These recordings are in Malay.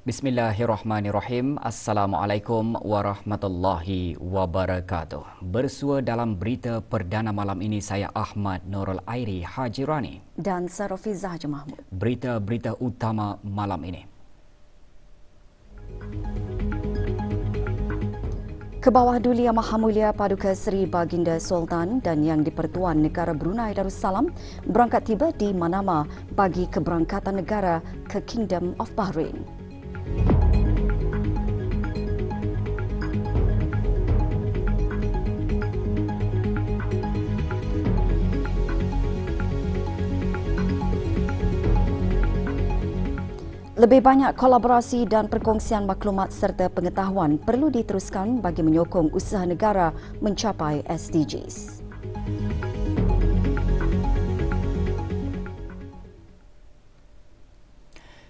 Bismillahirrahmanirrahim. Assalamualaikum warahmatullahi wabarakatuh. Bersua dalam berita perdana malam ini saya Ahmad Nurul Airi Haji Rani dan Sarafizah Mahmud. Berita-berita utama malam ini. Kebawah Duli Yang Maha Mulia Paduka Seri Baginda Sultan dan Yang di-Pertuan Negara Brunei Darussalam berangkat tiba di Manama bagi keberangkatan negara ke Kingdom of Bahrain. Lebih banyak kolaborasi dan perkongsian maklumat serta pengetahuan perlu diteruskan bagi menyokong usaha negara mencapai SDGs.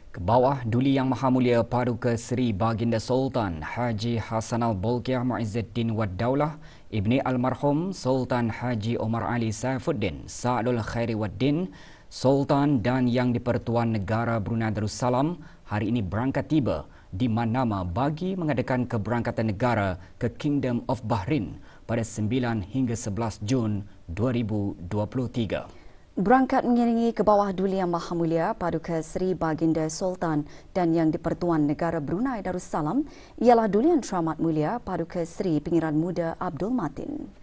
Kebawah Duli Yang Maha Mulia Paduka Seri Baginda Sultan Haji Hassanal Bolkiah Muizzuddin Wad Daulah Ibni Almarhum Sultan Haji Omar Ali Saifuddin Sa'adul Khairi Wad Din Sultan dan Yang di-Pertuan Negara Brunei Darussalam hari ini berangkat tiba di Manama bagi mengadakan keberangkatan negara ke Kingdom of Bahrain pada 9 hingga 11 Jun 2023. Berangkat mengiringi Kebawah Duli Yang Maha Mulia Paduka Seri Baginda Sultan dan Yang di-Pertuan Negara Brunei Darussalam ialah Duli Yang Teramat Mulia Paduka Seri Pengiran Muda Abdul Matin.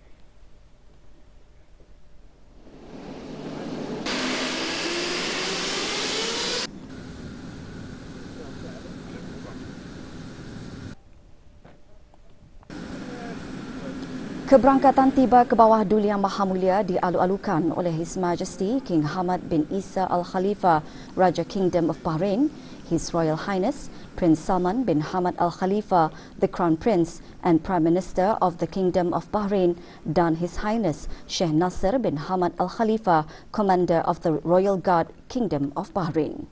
Keberangkatan tiba Kebawah Duli Yang Maha Mulia dialu-alukan oleh His Majesty King Hamad bin Isa Al Khalifa, Raja Kingdom of Bahrain, His Royal Highness Prince Salman bin Hamad Al Khalifa, the Crown Prince and Prime Minister of the Kingdom of Bahrain, dan His Highness Sheikh Nasser bin Hamad Al Khalifa, Commander of the Royal Guard Kingdom of Bahrain.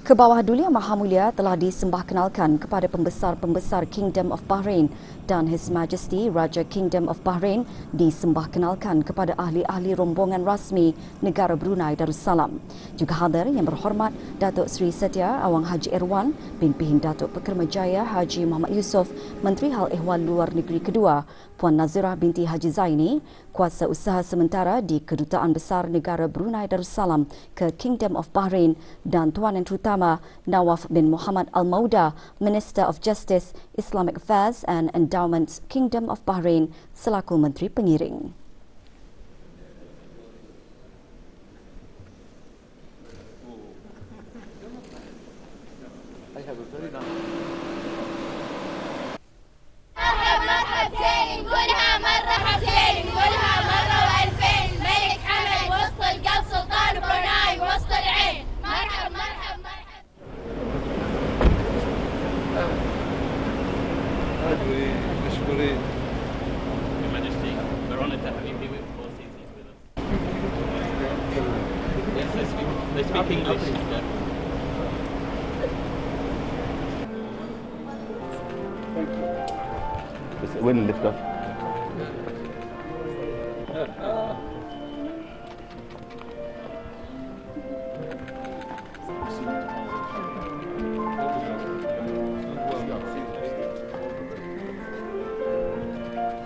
Kebawah Duli Yang Maha Mulia telah disembahkenalkan kepada pembesar-pembesar Kingdom of Bahrain dan His Majesty Raja Kingdom of Bahrain disembahkenalkan kepada ahli-ahli rombongan rasmi negara Brunei Darussalam. Juga hadir Yang Berhormat Datuk Seri Setia Awang Haji Irwan, Pimpinan Datuk Pekermajaya Haji Muhammad Yusof, Menteri Hal Ehwal Luar Negeri Kedua, Puan Nazirah binti Haji Zaini, Kuasa Usaha Sementara di Kedutaan Besar Negara Brunei Darussalam ke Kingdom of Bahrain, dan Tuan Yang Terutama Nawaf bin Muhammad Al-Mauda, Minister of Justice, Islamic Affairs and Endowments Kingdom of Bahrain selaku Menteri Pengiring. Your Majesty, we're honoured to have you here with Four Seasons with us. Yes, they speak English. Yeah. وين الليفتر؟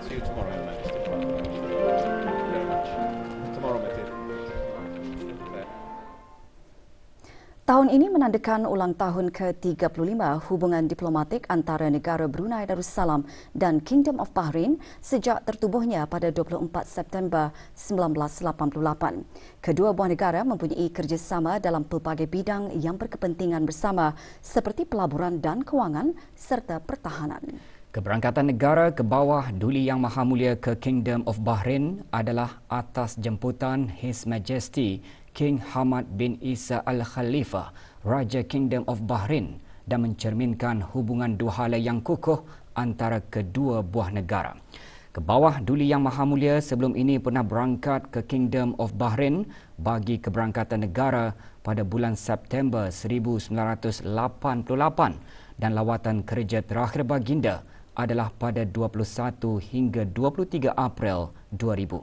See you tomorrow, Your Majesty. Thank you very much. Tomorrow, my dear. Tahun ini menandakan ulang tahun ke-35 hubungan diplomatik antara negara Brunei Darussalam dan Kingdom of Bahrain sejak tertubuhnya pada 24 September 1988. Kedua buah negara mempunyai kerjasama dalam pelbagai bidang yang berkepentingan bersama seperti pelaburan dan kewangan serta pertahanan. Keberangkatan negara ke bawah Duli Yang Maha Mulia ke Kingdom of Bahrain adalah atas jemputan His Majesty King Hamad bin Isa Al Khalifa, Raja Kingdom of Bahrain, dan mencerminkan hubungan dua hala yang kukuh antara kedua buah negara. Ke bawah Duli Yang Maha Mulia sebelum ini pernah berangkat ke Kingdom of Bahrain bagi keberangkatan negara pada bulan September 1988 dan lawatan kerja terakhir baginda adalah pada 21 hingga 23 April 2000.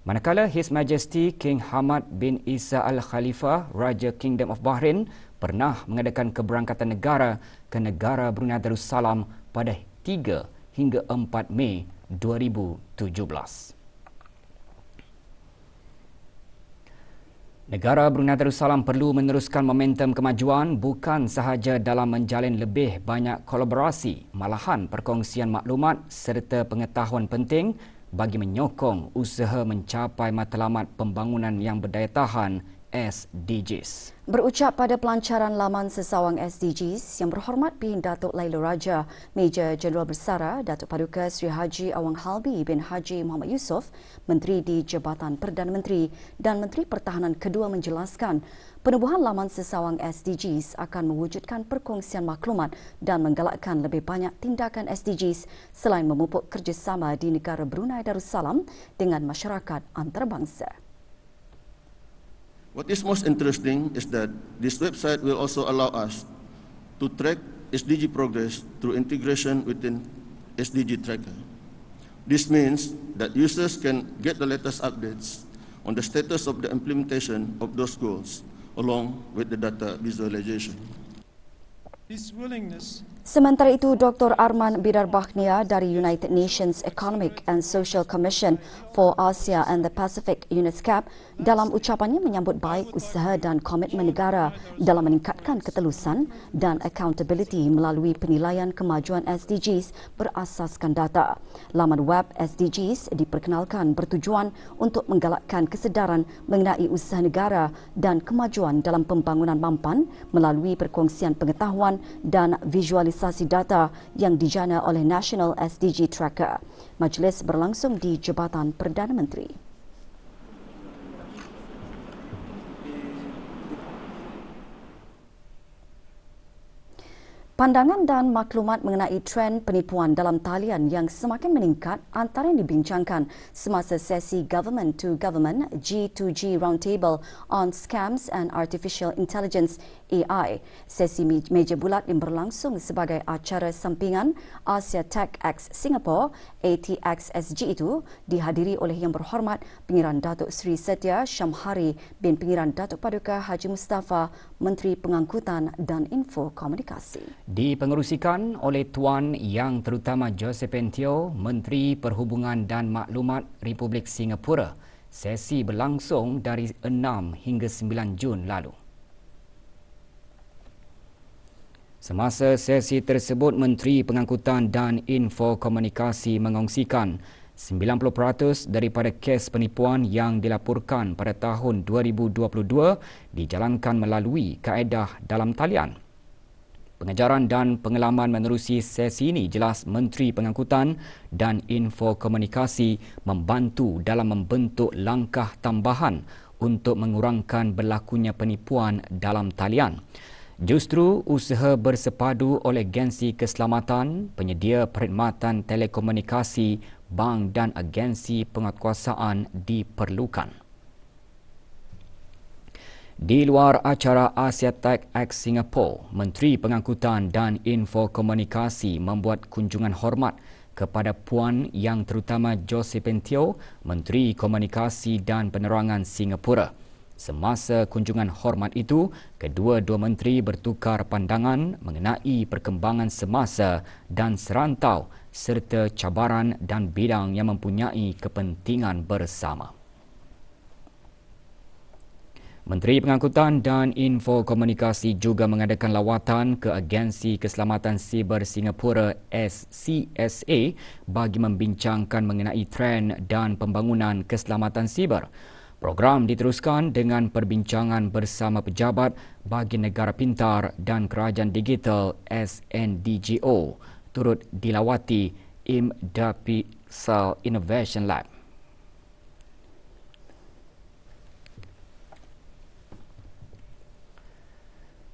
Manakala His Majesty King Hamad bin Isa Al Khalifa, Raja Kingdom of Bahrain, pernah mengadakan keberangkatan negara ke negara Brunei Darussalam pada 3 hingga 4 Mei 2017. Negara Brunei Darussalam perlu meneruskan momentum kemajuan bukan sahaja dalam menjalin lebih banyak kolaborasi, malahan perkongsian maklumat serta pengetahuan penting bagi menyokong usaha mencapai matlamat pembangunan yang berdaya tahan SDGs. Berucap pada pelancaran laman sesawang SDGs, Yang Berhormat Bin Datuk Laila Raja, Major Jeneral Bersara Datuk Paduka Sri Haji Awang Halbi bin Haji Muhammad Yusof, Menteri di Jabatan Perdana Menteri dan Menteri Pertahanan kedua menjelaskan penubuhan laman sesawang SDGs akan mewujudkan perkongsian maklumat dan menggalakkan lebih banyak tindakan SDGs selain memupuk kerjasama di negara Brunei Darussalam dengan masyarakat antarabangsa. What is most interesting is that this website will also allow us to track SDG progress through integration within SDG Tracker. This means that users can get the latest updates on the status of the implementation of those goals, along with the data visualization. His willingness. Sementara itu, Dr. Arman Bidar Bakhnia dari United Nations Economic and Social Commission for Asia and the Pacific UNESCAP dalam ucapannya menyambut baik usaha dan komitmen negara dalam meningkatkan ketelusan dan accountability melalui penilaian kemajuan SDGs berasaskan data. Laman web SDGs diperkenalkan bertujuan untuk menggalakkan kesedaran mengenai usaha negara dan kemajuan dalam pembangunan mampan melalui perkongsian pengetahuan dan visualisasi data yang dijana oleh National SDG Tracker. Majlis berlangsung di Jabatan Perdana Menteri. Pandangan dan maklumat mengenai trend penipuan dalam talian yang semakin meningkat antara yang dibincangkan semasa sesi Government to Government G2G Roundtable on Scams and Artificial Intelligence AI. Sesi meja bulat yang berlangsung sebagai acara sampingan Asia Tech X Singapore ATXSG itu dihadiri oleh Yang Berhormat Pengiran Datuk Seri Setia Syamhari bin Pengiran Datuk Paduka Haji Mustafa, Menteri Pengangkutan dan Info Komunikasi. Dipengerusikan oleh Tuan Yang Terutama Josephine Teo, Menteri Perhubungan dan Maklumat Republik Singapura. Sesi berlangsung dari 6 hingga 9 Jun lalu. Semasa sesi tersebut, Menteri Pengangkutan dan Info Komunikasi mengongsikan 90% daripada kes penipuan yang dilaporkan pada tahun 2022 dijalankan melalui kaedah dalam talian. Pengajaran dan pengalaman menerusi sesi ini jelas Menteri Pengangkutan dan Info Komunikasi membantu dalam membentuk langkah tambahan untuk mengurangkan berlakunya penipuan dalam talian. Justru usaha bersepadu oleh agensi keselamatan, penyedia perkhidmatan telekomunikasi, bank dan agensi penguatkuasaan diperlukan. Di luar acara Asia Tech X Singapore, Menteri Pengangkutan dan Info Komunikasi membuat kunjungan hormat kepada Puan Yang Terutama Josephine Teo, Menteri Komunikasi dan Penerangan Singapura. Semasa kunjungan hormat itu, kedua-dua menteri bertukar pandangan mengenai perkembangan semasa dan serantau serta cabaran dan bidang yang mempunyai kepentingan bersama. Menteri Pengangkutan dan Info Komunikasi juga mengadakan lawatan ke Agensi Keselamatan Siber Singapura SCSA bagi membincangkan mengenai trend dan pembangunan keselamatan siber. Program diteruskan dengan perbincangan bersama pejabat bagi negara pintar dan kerajaan digital SNDGO, turut dilawati IMDAPISAL Innovation Lab.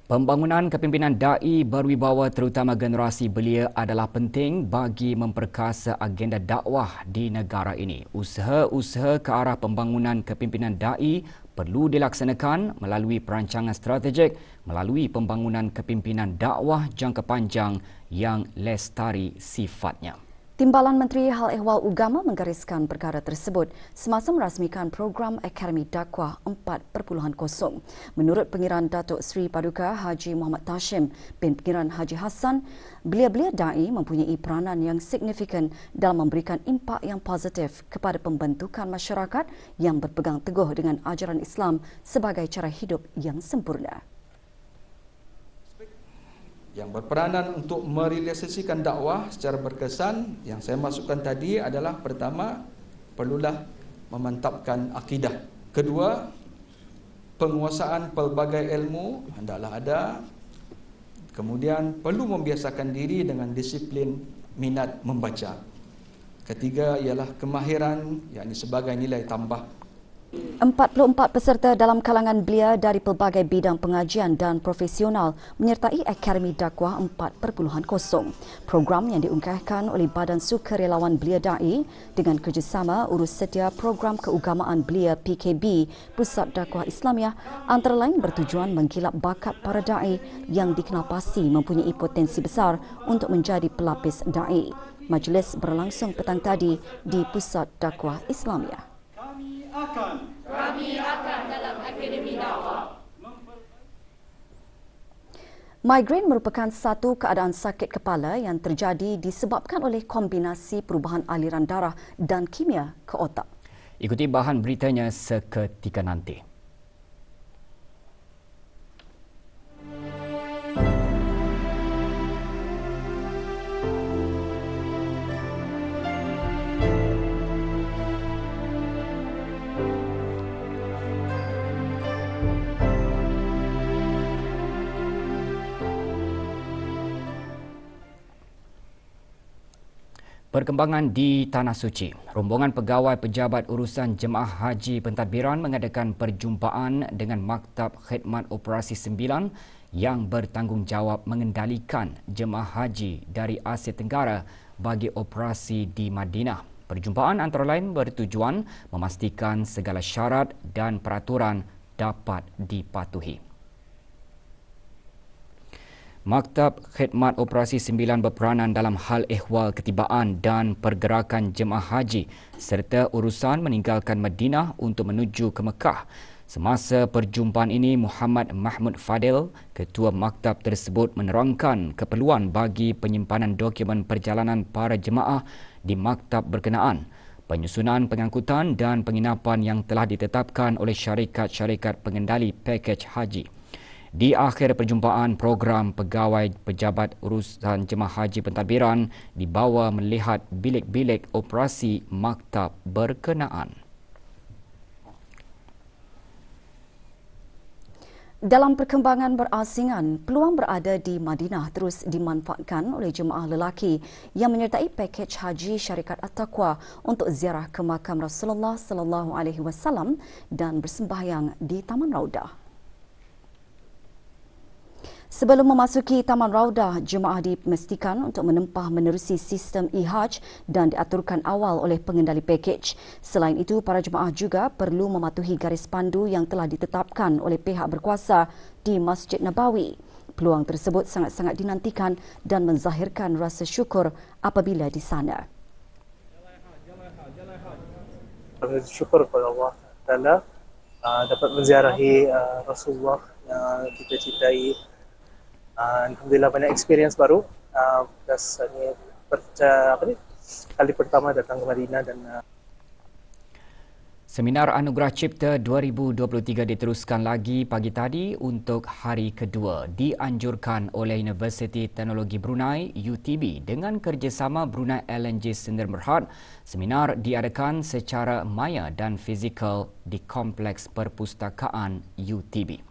Pembangunan kepimpinan da'i berwibawa terutama generasi belia adalah penting bagi memperkasa agenda dakwah di negara ini. Usaha-usaha ke arah pembangunan kepimpinan da'i perlu dilaksanakan melalui perancangan strategik, melalui pembangunan kepimpinan dakwah jangka panjang yang lestari sifatnya. Timbalan Menteri Hal Ehwal Ugama menggariskan perkara tersebut semasa merasmikan program Akademi Dakwah 4.0. Menurut Pengiran Datuk Seri Paduka Haji Muhammad Tashim bin Pengiran Haji Hassan, belia-belia da'i mempunyai peranan yang signifikan dalam memberikan impak yang positif kepada pembentukan masyarakat yang berpegang teguh dengan ajaran Islam sebagai cara hidup yang sempurna. Yang berperanan untuk merealisasikan dakwah secara berkesan yang saya masukkan tadi adalah pertama, perlulah memantapkan akidah. Kedua, penguasaan pelbagai ilmu hendaklah ada. Kemudian perlu membiasakan diri dengan disiplin minat membaca. Ketiga ialah kemahiran, yakni sebagai nilai tambah. 44 peserta dalam kalangan belia dari pelbagai bidang pengajian dan profesional menyertai Akademi Dakwah 4.0. Program yang diungkahkan oleh Badan Sukarelawan Belia Da'i dengan kerjasama Urus Sedia Program Keugamaan Belia PKB Pusat Dakwah Islamiah antara lain bertujuan mengkilap bakat para da'i yang dikenal pasti mempunyai potensi besar untuk menjadi pelapis da'i. Majlis berlangsung petang tadi di Pusat Dakwah Islamiah. Kami akan dalam Akademi Dakwah. Migrain merupakan satu keadaan sakit kepala yang terjadi disebabkan oleh kombinasi perubahan aliran darah dan kimia ke otak. Ikuti bahan beritanya seketika nanti. Perkembangan di Tanah Suci. Rombongan pegawai pejabat urusan jemaah haji pentadbiran mengadakan perjumpaan dengan Maktab Khidmat Operasi 9 yang bertanggungjawab mengendalikan jemaah haji dari Asia Tenggara bagi operasi di Madinah. Perjumpaan antara lain bertujuan memastikan segala syarat dan peraturan dapat dipatuhi. Maktab Khidmat Operasi 9 berperanan dalam hal ehwal ketibaan dan pergerakan jemaah haji serta urusan meninggalkan Madinah untuk menuju ke Mekah. Semasa perjumpaan ini, Muhammad Mahmud Fadil, Ketua Maktab tersebut menerangkan keperluan bagi penyimpanan dokumen perjalanan para jemaah di maktab berkenaan, penyusunan pengangkutan dan penginapan yang telah ditetapkan oleh syarikat-syarikat pengendali pakej haji. Di akhir perjumpaan, program pegawai pejabat urusan jemaah haji pentadbiran dibawa melihat bilik-bilik operasi maktab berkenaan. Dalam perkembangan berasingan, peluang berada di Madinah terus dimanfaatkan oleh jemaah lelaki yang menyertai pakej haji syarikat At-Taqwa untuk ziarah ke makam Rasulullah SAW dan bersembahyang di Taman Raudah. Sebelum memasuki Taman Raudah, jemaah dimestikan untuk menempah menerusi sistem e-Hajj dan diaturkan awal oleh pengendali pakej. Selain itu, para jemaah juga perlu mematuhi garis pandu yang telah ditetapkan oleh pihak berkuasa di Masjid Nabawi. Peluang tersebut sangat-sangat dinantikan dan menzahirkan rasa syukur apabila di sana. Syukur kepada Allah Taala dapat menziarahi Rasulullah yang kita cintai. Alhamdulillah banyak experience baru. Plus ini kali pertama datang ke Madinah dan Seminar Anugerah Cipta 2023 diteruskan lagi pagi tadi untuk hari kedua. Dianjurkan oleh Universiti Teknologi Brunei UTB dengan kerjasama Brunei LNG Sdn Bhd. Seminar diadakan secara maya dan fizikal di Kompleks Perpustakaan UTB.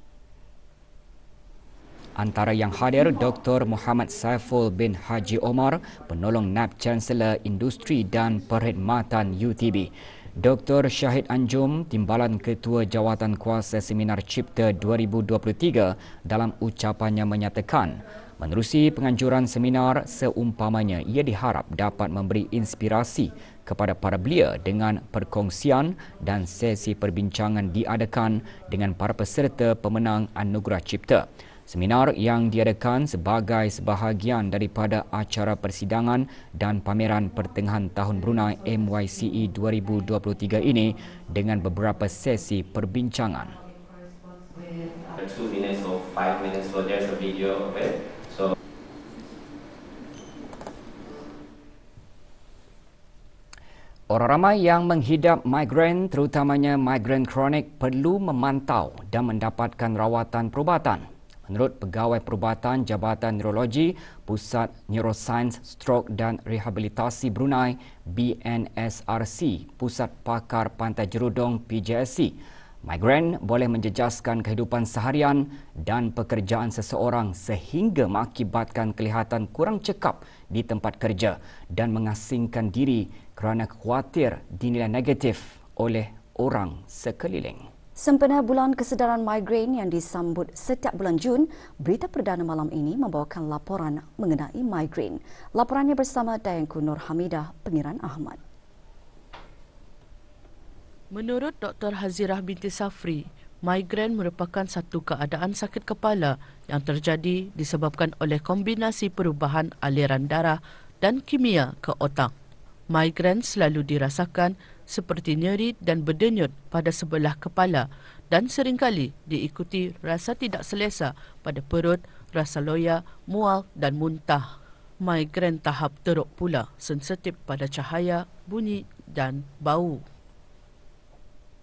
Antara yang hadir Dr. Muhammad Saiful bin Haji Omar, penolong NAB Chancellor Industri dan Perkhidmatan UTB. Dr. Syahid Anjum, Timbalan Ketua Jawatan Kuasa Seminar Cipta 2023 dalam ucapannya menyatakan, menerusi penganjuran seminar seumpamanya ia diharap dapat memberi inspirasi kepada para belia dengan perkongsian dan sesi perbincangan diadakan dengan para peserta pemenang Anugerah Cipta. Seminar yang diadakan sebagai sebahagian daripada acara persidangan dan pameran pertengahan tahun Brunei MYCE 2023 ini dengan beberapa sesi perbincangan. 2 minutes or 5 minutes, so there's a video of it. So orang ramai yang menghidap migrain, terutamanya migrain kronik, perlu memantau dan mendapatkan rawatan perubatan. Menurut Pegawai Perubatan Jabatan Neurologi, Pusat Neuroscience, Stroke dan Rehabilitasi Brunei BNSRC, Pusat Pakar Pantai Jerudong PJSC, migrain boleh menjejaskan kehidupan seharian dan pekerjaan seseorang sehingga mengakibatkan kelihatan kurang cekap di tempat kerja dan mengasingkan diri kerana khawatir dinilai negatif oleh orang sekeliling. Sempena Bulan Kesedaran Migrain yang disambut setiap bulan Jun, berita perdana malam ini membawakan laporan mengenai migrain. Laporannya bersama Dayanku Nur Hamidah, Pengiran Ahmad. Menurut Dr. Hazirah binti Safri, migrain merupakan satu keadaan sakit kepala yang terjadi disebabkan oleh kombinasi perubahan aliran darah dan kimia ke otak. Migrain selalu dirasakan seperti nyeri dan berdenyut pada sebelah kepala dan seringkali diikuti rasa tidak selesa pada perut, rasa loya, mual dan muntah. Migrain tahap teruk pula sensitif pada cahaya, bunyi dan bau.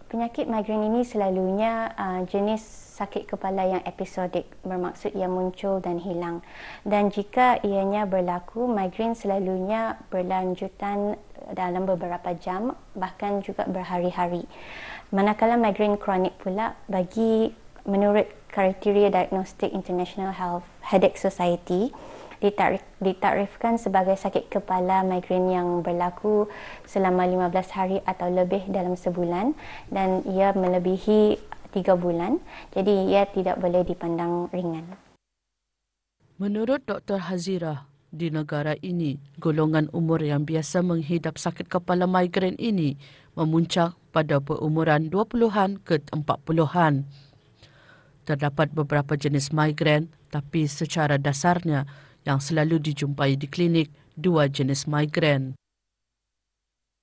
Penyakit migrain ini selalunya jenis sakit kepala yang episodik, bermaksud ia muncul dan hilang. Dan jika ianya berlaku, migrain selalunya berlanjutan dalam beberapa jam, bahkan juga berhari-hari. Manakala migrain kronik pula, menurut kriteria Diagnostic International Headache Society, ditakrifkan sebagai sakit kepala migrain yang berlaku selama 15 hari atau lebih dalam sebulan dan ia melebihi 3 bulan, jadi ia tidak boleh dipandang ringan. Menurut Dr. Hazirah, di negara ini, golongan umur yang biasa menghidap sakit kepala migrain ini memuncak pada berumuran 20-an ke 40-an. Terdapat beberapa jenis migrain, tapi secara dasarnya yang selalu dijumpai di klinik, 2 jenis migrain.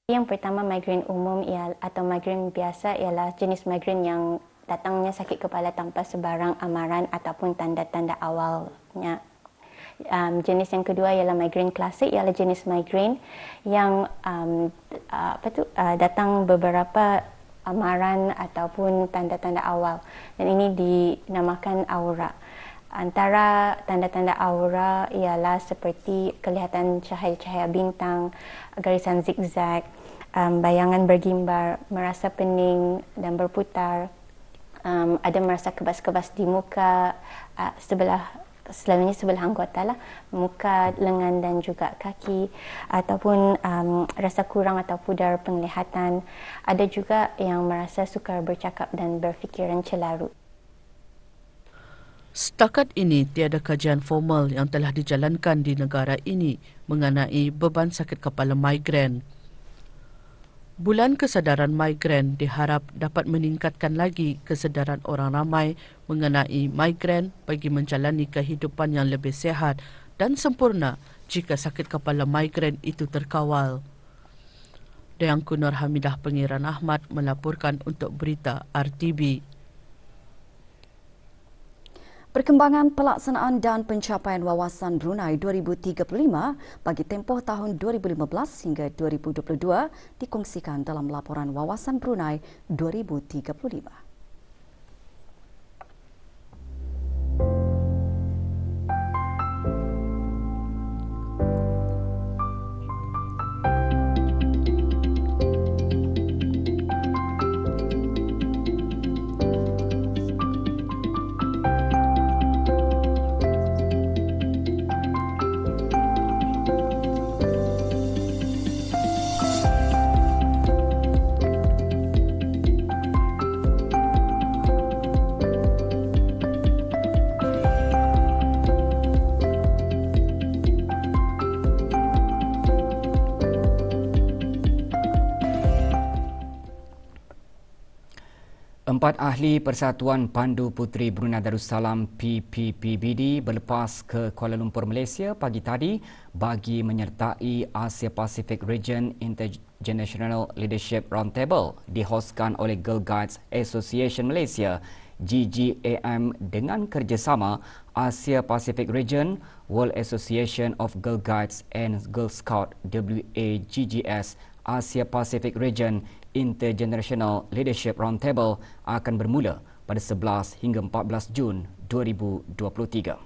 Yang pertama, migrain umum atau migrain biasa ialah jenis migrain yang datangnya sakit kepala tanpa sebarang amaran ataupun tanda-tanda awalnya. Jenis yang kedua ialah migrain klasik, ialah jenis migrain yang datang beberapa amaran ataupun tanda-tanda awal, dan ini dinamakan aura. Antara tanda-tanda aura ialah seperti kelihatan cahaya-cahaya bintang, garisan zigzag, bayangan bergimbar, merasa pening dan berputar, ada merasa kebas-kebas di muka, selalunya sebelah anggota lah, muka, lengan dan juga kaki, ataupun rasa kurang atau pudar penglihatan. Ada juga yang merasa sukar bercakap dan berfikiran celarut. Setakat ini, tiada kajian formal yang telah dijalankan di negara ini mengenai beban sakit kepala migrain. Bulan Kesedaran Migrain diharap dapat meningkatkan lagi kesedaran orang ramai mengenai migrain bagi menjalani kehidupan yang lebih sihat dan sempurna jika sakit kepala migrain itu terkawal. Dayanku Nur Hamidah, Pengiran Ahmad melaporkan untuk berita RTB. Perkembangan pelaksanaan dan pencapaian Wawasan Brunei 2035 bagi tempoh tahun 2015 hingga 2022 dikongsikan dalam laporan Wawasan Brunei 2035. Empat ahli Persatuan Pandu Puteri Brunei Darussalam PPPBD berlepas ke Kuala Lumpur, Malaysia pagi tadi bagi menyertai Asia Pacific Region Intergenerational Leadership Roundtable dihoskan oleh Girl Guides Association Malaysia GGAM dengan kerjasama Asia Pacific Region, World Association of Girl Guides and Girl Scout WAGGS, Asia Pacific Region Intergenerational Leadership Roundtable akan bermula pada 11 hingga 14 Jun 2023.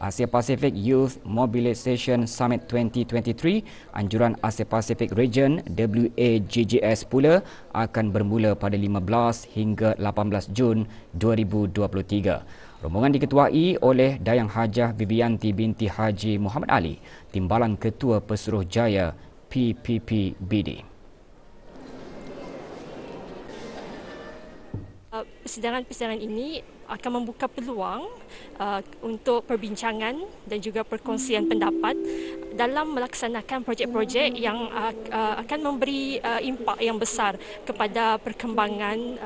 Asia Pacific Youth Mobilisation Summit 2023, anjuran Asia Pacific Region WAGGS pula akan bermula pada 15 hingga 18 Jun 2023. Rombongan diketuai oleh Dayang Hajah Bibianti binti Haji Muhammad Ali, Timbalan Ketua Pesuruhjaya PPPBD. Persidangan ini akan membuka peluang untuk perbincangan dan juga perkongsian pendapat dalam melaksanakan projek-projek yang akan memberi impak yang besar kepada perkembangan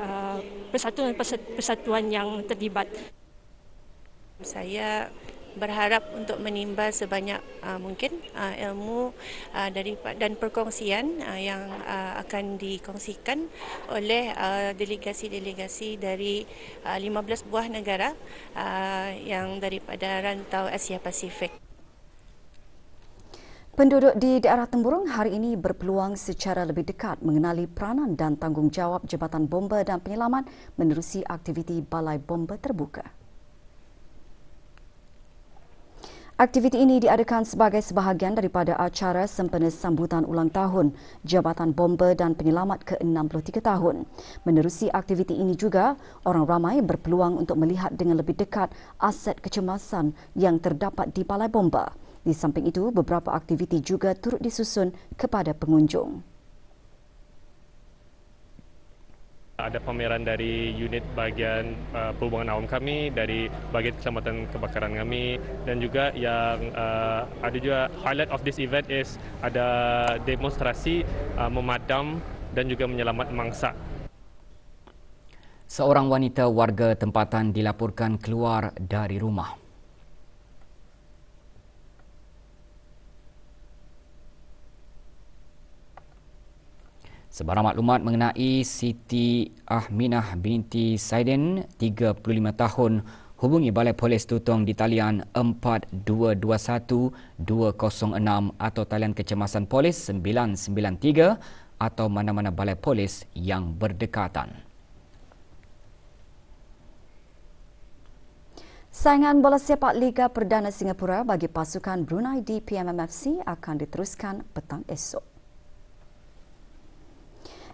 persatuan yang terlibat. Saya berharap untuk menimba sebanyak mungkin ilmu dan perkongsian yang akan dikongsikan oleh delegasi-delegasi dari 15 buah negara yang daripada rantau Asia Pasifik. Penduduk di daerah Temburong hari ini berpeluang secara lebih dekat mengenali peranan dan tanggungjawab Jabatan Bomba dan Penyelamat menerusi aktiviti Balai Bomba Terbuka. Aktiviti ini diadakan sebagai sebahagian daripada acara sempena sambutan ulang tahun Jabatan Bomba dan Penyelamat ke-63 tahun. Menerusi aktiviti ini juga, orang ramai berpeluang untuk melihat dengan lebih dekat aset kecemasan yang terdapat di Balai Bomba. Di samping itu, beberapa aktiviti juga turut disusun kepada pengunjung. Ada pameran dari unit bahagian perhubungan awam kami, dari bahagian keselamatan kebakaran kami, dan juga yang ada juga highlight of this event is ada demonstrasi memadam dan juga menyelamat mangsa. Seorang wanita warga tempatan dilaporkan keluar dari rumah. Sebarang maklumat mengenai Siti Ahminah binti Saidin, 35 tahun, hubungi Balai Polis Tutong di talian 4221-206 atau talian kecemasan polis 993 atau mana-mana balai polis yang berdekatan. Saingan bola sepak Liga Perdana Singapura bagi pasukan Brunei DPMMFC akan diteruskan petang esok.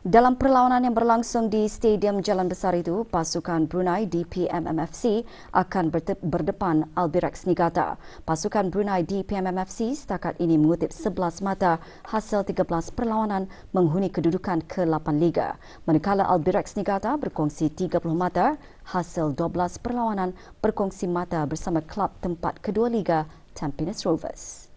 Dalam perlawanan yang berlangsung di Stadium Jalan Besar itu, pasukan Brunei DPMMFC akan berdepan Albirex Niigata. Pasukan Brunei DPMMFC setakat ini mengutip 11 mata hasil 13 perlawanan menghuni kedudukan ke-8 Liga. Manakala Albirex Niigata berkongsi 30 mata hasil 12 perlawanan berkongsi mata bersama klub tempat kedua Liga, Tampines Rovers.